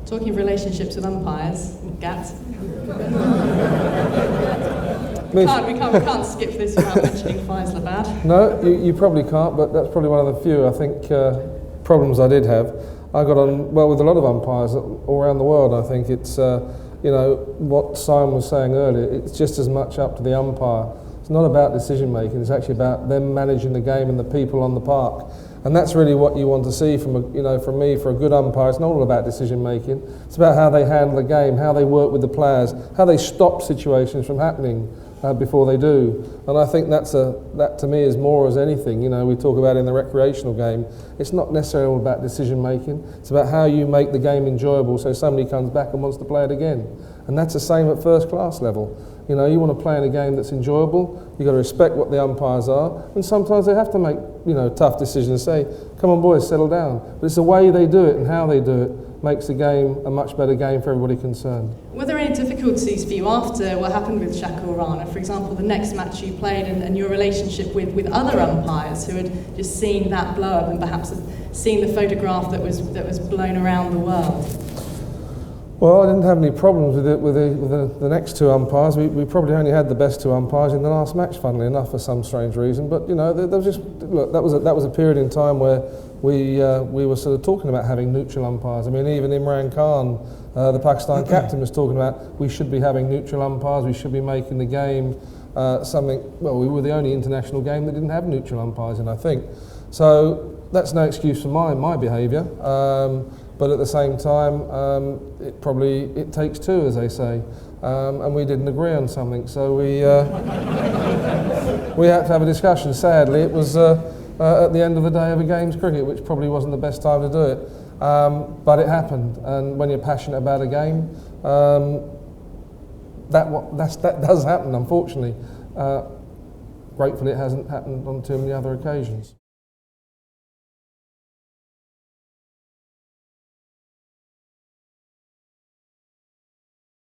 Talking of relationships with umpires, Gat. we can't skip this without mentioning Faisalabad. No, you probably can't, but that's probably one of the few, I think, problems I did have. I got on well with a lot of umpires all around the world. I think it's, you know, what Simon was saying earlier, it's just as much up to the umpire. It's not about decision making, it's actually about them managing the game and the people on the park. And that's really what you want to see from me, for a good umpire. It's not all about decision making. It's about how they handle the game, how they work with the players, how they stop situations from happening before they do. And I think that to me is more as anything. You know, we talk about in the recreational game. It's not necessarily all about decision making. It's about how you make the game enjoyable so somebody comes back and wants to play it again. And that's the same at first class level. You know, you want to play in a game that's enjoyable. You've got to respect what the umpires are, and sometimes they have to make, you know, tough decisions. Say, "Come on, boys, settle down." But it's the way they do it and how they do it makes the game a much better game for everybody concerned. Were there any difficulties for you after what happened with Shakoor Rana? For example, the next match you played and your relationship with other umpires who had just seen that blow up and perhaps seen the photograph that was blown around the world. Well, I didn't have any problems with it with the next two umpires. We probably only had the best two umpires in the last match, funnily enough, for some strange reason. But you know, there was just, look, that was a period in time where we were sort of talking about having neutral umpires. I mean, even Imran Khan, the Pakistan captain, was talking about we should be having neutral umpires. We should be making the game something. Well, we were the only international game that didn't have neutral umpires in, I think. So that's no excuse for my behaviour. But at the same time, it takes two, as they say, and we didn't agree on something, so we had to have a discussion. Sadly, it was at the end of the day of a game's cricket, which probably wasn't the best time to do it, but it happened. And when you're passionate about a game, that does happen, unfortunately. Gratefully, it hasn't happened on too many other occasions.